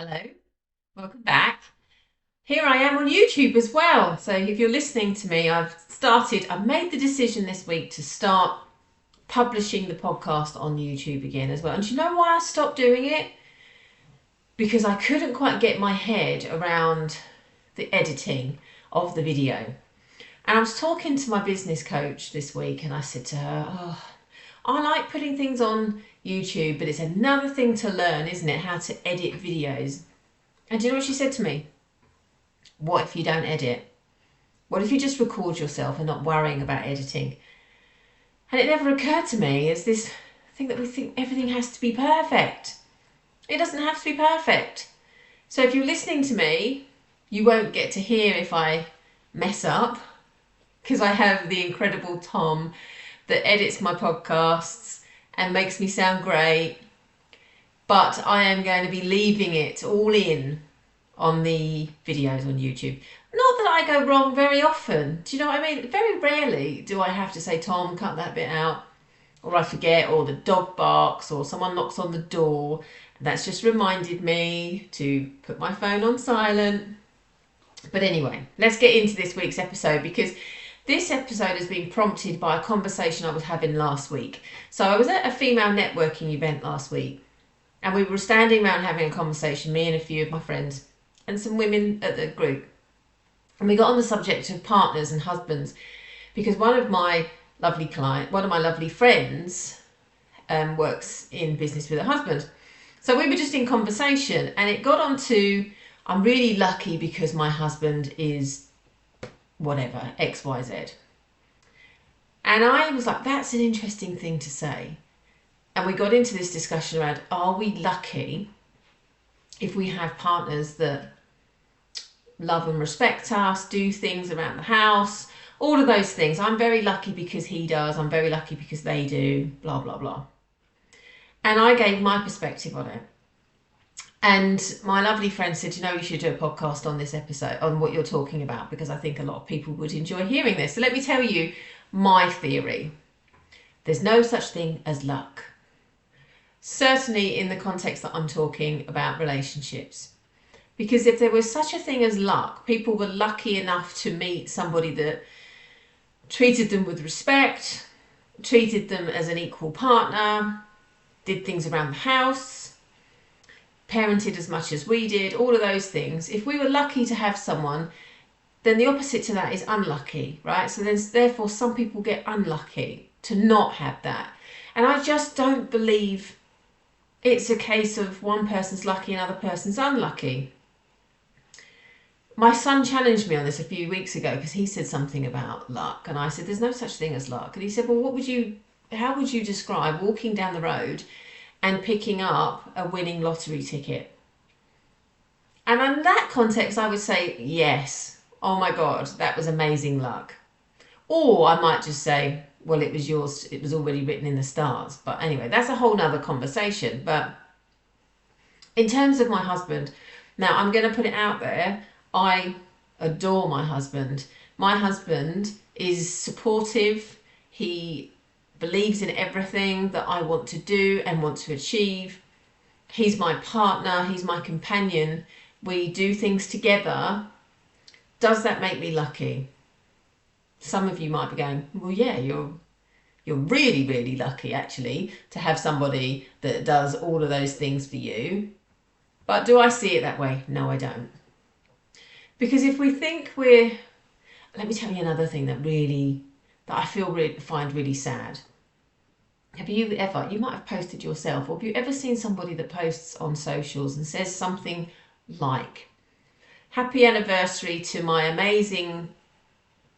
Hello, welcome back. Here I am on YouTube as well. So if you're listening to me, I've made the decision this week to start publishing the podcast on YouTube again as well. And do you know why I stopped doing it? Because I couldn't quite get my head around the editing of the video. And I was talking to my business coach this week and I said to her, I like putting things on YouTube, but it's another thing to learn, isn't it? How to edit videos. And do you know what she said to me? What if you don't edit? What if you just record yourself and not worrying about editing? And it never occurred to me as this thing that we think everything has to be perfect. It doesn't have to be perfect. So if you're listening to me, you won't get to hear if I mess up, because I have the incredible Tom that edits my podcasts and makes me sound great. But I am going to be leaving it all in on the videos on YouTube. Not that I go wrong very often. Do you know what I mean? Very rarely do I have to say, Tom, cut that bit out. Or I forget, or the dog barks, or someone knocks on the door. That's just reminded me to put my phone on silent. But anyway, let's get into this week's episode, because this episode has been prompted by a conversation I was having last week. So I was at a female networking event last week, and we were standing around having a conversation, me and a few of my friends, and some women at the group. And we got on the subject of partners and husbands, because one of my lovely friends works in business with her husband. So we were just in conversation, and it got on to, I'm really lucky because my husband is whatever, X, Y, Z. And I was like, that's an interesting thing to say. And we got into this discussion around, are we lucky if we have partners that love and respect us, do things around the house, all of those things. I'm very lucky because he does, I'm very lucky because they do, blah, blah, blah. And I gave my perspective on it. And my lovely friend said, you should do a podcast on this episode, on what you're talking about, because I think a lot of people would enjoy hearing this. So let me tell you my theory. There's no such thing as luck. Certainly in the context that I'm talking about relationships. Because if there was such a thing as luck, people were lucky enough to meet somebody that treated them with respect, treated them as an equal partner, did things around the house, parented as much as we did, all of those things. If we were lucky to have someone, then the opposite to that is unlucky, right? So therefore some people get unlucky to not have that. And I just don't believe it's a case of one person's lucky and another person's unlucky. My son challenged me on this a few weeks ago because he said something about luck, and I said there's no such thing as luck. And he said, well, how would you describe walking down the road and picking up a winning lottery ticket? And in that context I would say yes, oh my God, that was amazing luck. Or I might just say, well, it was yours, it was already written in the stars. But anyway, that's a whole nother conversation. But in terms of my husband, now I'm going to put it out there, I adore my husband. My husband is supportive. He believes in everything that I want to do and want to achieve. He's my partner, he's my companion. We do things together. Does that make me lucky? Some of you might be going, well, yeah, you're really, really lucky actually to have somebody that does all of those things for you. But do I see it that way? No, I don't. Because if we think let me tell you another thing that I find really sad. Have you ever, you might have posted yourself, or have you ever seen somebody that posts on socials and says something like, happy anniversary to my amazing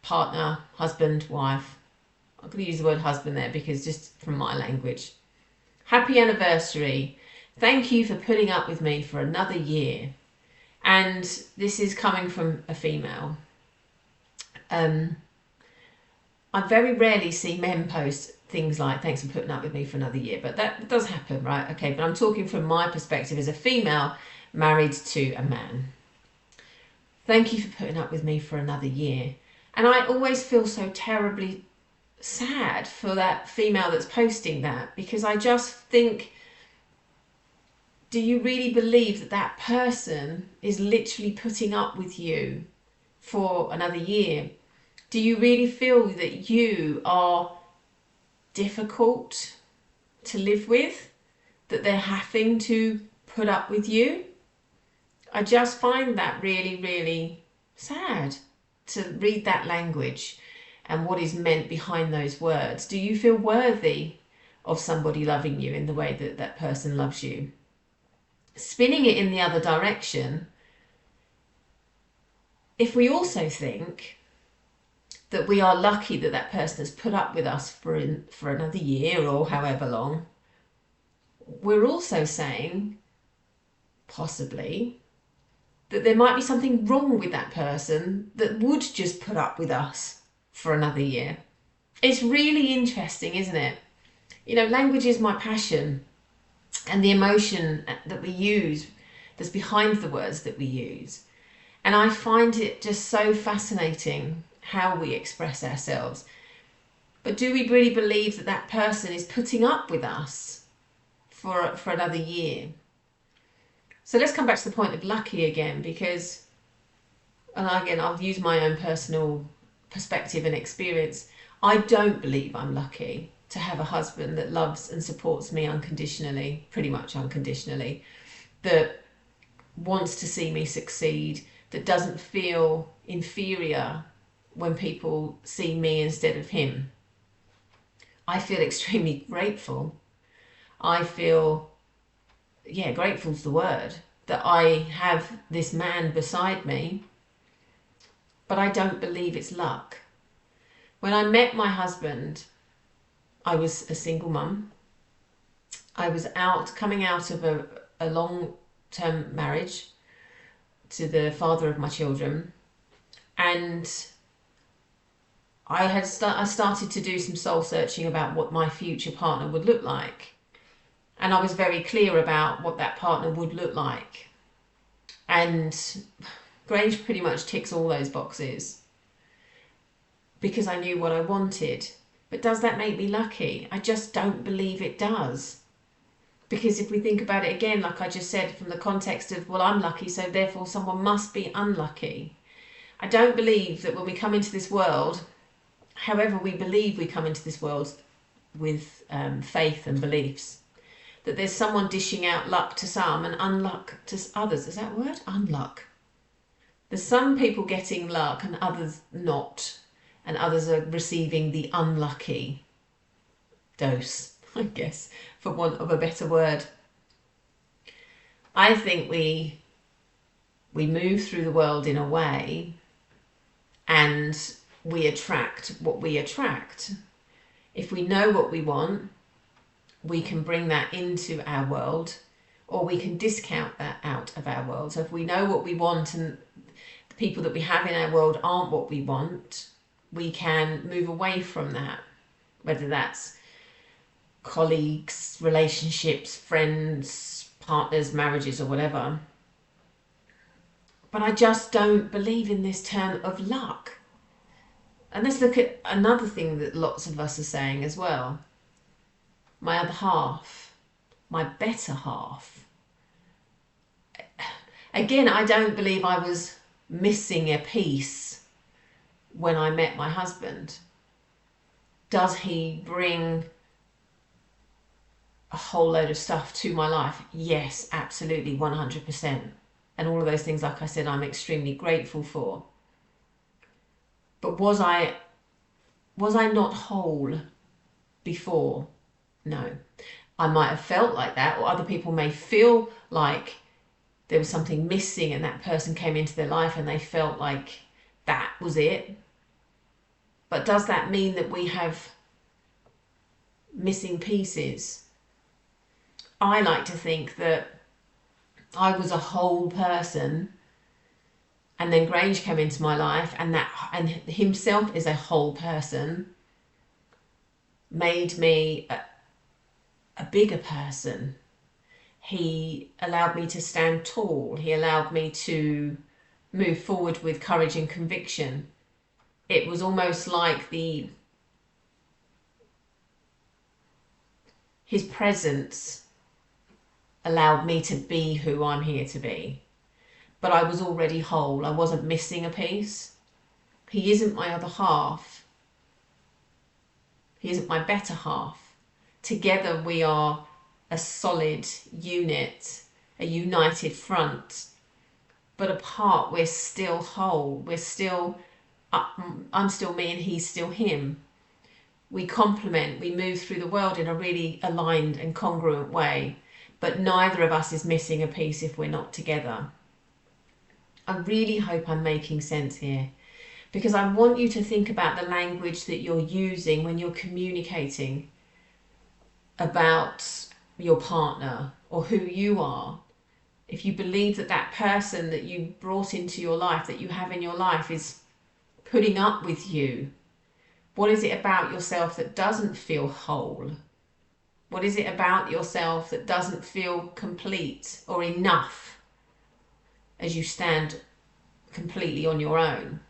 partner, husband, wife. I'm going to use the word husband there because just from my language. Happy anniversary. Thank you for putting up with me for another year. And this is coming from a female. I very rarely see men post things like, thanks for putting up with me for another year. But that does happen, right? Okay, but I'm talking from my perspective as a female married to a man. Thank you for putting up with me for another year. And I always feel so terribly sad for that female that's posting that, because I just think do you really believe that that person is literally putting up with you for another year? Do you really feel that you are difficult to live with, that they're having to put up with you? I just find that really, really sad to read that language and what is meant behind those words. Do you feel worthy of somebody loving you in the way that that person loves you? Spinning it in the other direction, if we also think that we are lucky that that person has put up with us for another year or however long, we're also saying, possibly, that there might be something wrong with that person that would just put up with us for another year. It's really interesting, isn't it? You know, language is my passion, and the emotion that we use that's behind the words that we use. And I find it just so fascinating how we express ourselves. But do we really believe that that person is putting up with us for another year? So let's come back to the point of lucky again, because, and again, I'll use my own personal perspective and experience. I don't believe I'm lucky to have a husband that loves and supports me unconditionally, pretty much unconditionally, that wants to see me succeed, that doesn't feel inferior when people see me instead of him. I feel extremely grateful. I feel, grateful's the word, that I have this man beside me, but I don't believe it's luck. When I met my husband, I was a single mum. I was coming out of a long-term marriage to the father of my children, and I started to do some soul searching about what my future partner would look like. And I was very clear about what that partner would look like. And Grange pretty much ticks all those boxes because I knew what I wanted. But does that make me lucky? I just don't believe it does. Because if we think about it again, like I just said, from the context of, well, I'm lucky, so therefore someone must be unlucky. I don't believe that when we come into this world, however we believe we come into this world with faith and beliefs, that there's someone dishing out luck to some and unluck to others. Is that a word? Unluck. There's some people getting luck and others not. And others are receiving the unlucky dose, I guess, for want of a better word. I think we move through the world in a way and we attract what we attract. If we know what we want, we can bring that into our world, or we can discount that out of our world. So if we know what we want and the people that we have in our world aren't what we want, we can move away from that, whether that's colleagues, relationships, friends, partners, marriages, or whatever. But I just don't believe in this term of luck. And let's look at another thing that lots of us are saying as well. My other half, my better half. Again, I don't believe I was missing a piece when I met my husband. Does he bring a whole load of stuff to my life? Yes, absolutely, 100%. And all of those things, like I said, I'm extremely grateful for. But was I not whole before? No. I might have felt like that, or other people may feel like there was something missing and that person came into their life and they felt like that was it. But does that mean that we have missing pieces? I like to think that I was a whole person, and then Grange came into my life, and himself is a whole person, made me a bigger person. He allowed me to stand tall. He allowed me to move forward with courage and conviction. It was almost like his presence allowed me to be who I'm here to be. But I was already whole. I wasn't missing a piece. He isn't my other half. He isn't my better half. Together we are a solid unit, a united front. But apart, we're still whole. I'm still me and he's still him. We complement, we move through the world in a really aligned and congruent way. But neither of us is missing a piece if we're not together. I really hope I'm making sense here, because I want you to think about the language that you're using when you're communicating about your partner or who you are. If you believe that that person that you brought into your life, that you have in your life, is putting up with you, what is it about yourself that doesn't feel whole? What is it about yourself that doesn't feel complete or enough as you stand completely on your own?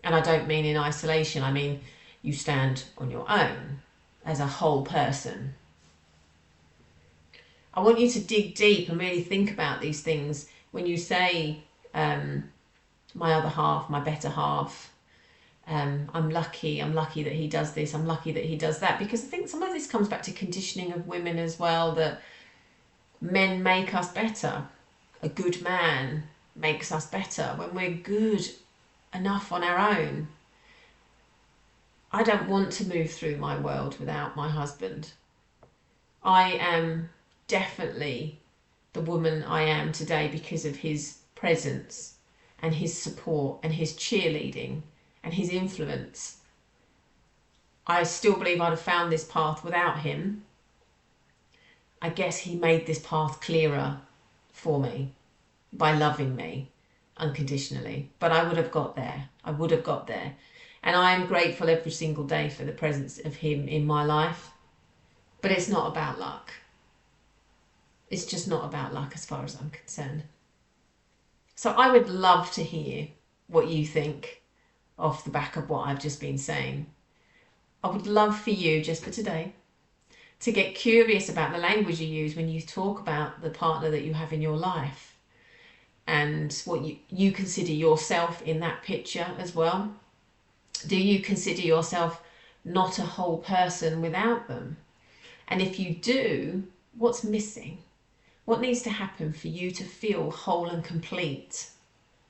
And I don't mean in isolation, I mean you stand on your own as a whole person. I want you to dig deep and really think about these things when you say my other half, my better half. I'm lucky that he does this, I'm lucky that he does that, because I think some of this comes back to conditioning of women as well, that men make us better. A good man makes us better when we're good enough on our own. I don't want to move through my world without my husband. I am definitely the woman I am today because of his presence and his support and his cheerleading and his influence. I still believe I'd have found this path without him. I guess he made this path clearer for me by loving me unconditionally. But I would have got there. And I am grateful every single day for the presence of him in my life. But it's not about luck. It's just not about luck as far as I'm concerned. So I would love to hear what you think off the back of what I've just been saying. I would love for you, just for today, to get curious about the language you use when you talk about the partner that you have in your life, and what you consider yourself in that picture as well. Do you consider yourself not a whole person without them? And if you do, what's missing? What needs to happen for you to feel whole and complete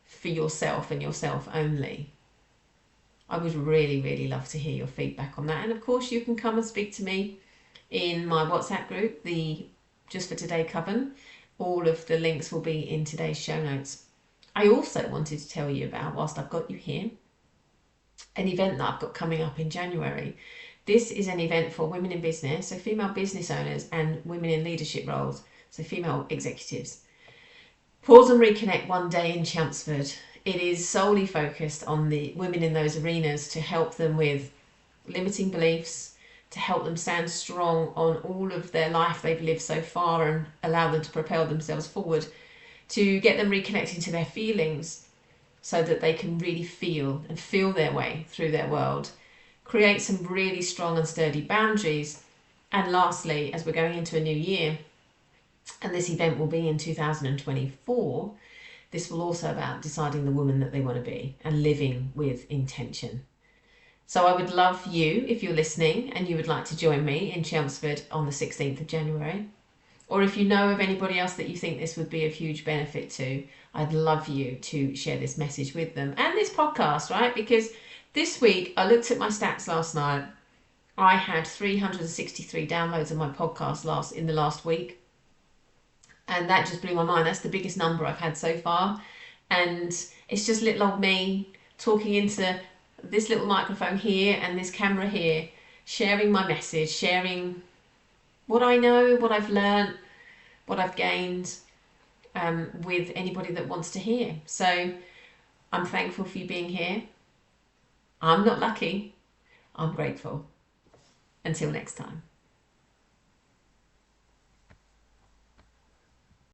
for yourself and yourself only? I would really, really love to hear your feedback on that. And of course, you can come and speak to me in my WhatsApp group, the Just for Today Coven. All of the links will be in today's show notes. I also wanted to tell you about, whilst I've got you here, an event that I've got coming up in January. This is an event for women in business, so female business owners and women in leadership roles, so female executives. Pause and Reconnect one day in Chelmsford. It is solely focused on the women in those arenas to help them with limiting beliefs, to help them stand strong on all of their life they've lived so far and allow them to propel themselves forward, to get them reconnecting to their feelings so that they can really feel their way through their world, create some really strong and sturdy boundaries. And lastly, as we're going into a new year, and this event will be in 2024, this will also about deciding the woman that they want to be and living with intention. So I would love you, if you're listening and you would like to join me in Chelmsford on the 16th of January, or if you know of anybody else that you think this would be of huge benefit to, I'd love you to share this message with them and this podcast, right? Because this week, I looked at my stats last night. I had 363 downloads of my podcast in the last week. And that just blew my mind. That's the biggest number I've had so far. And it's just little old me talking into this little microphone here and this camera here, sharing my message, sharing what I know, what I've learned, what I've gained with anybody that wants to hear. So I'm thankful for you being here. I'm not lucky. I'm grateful. Until next time.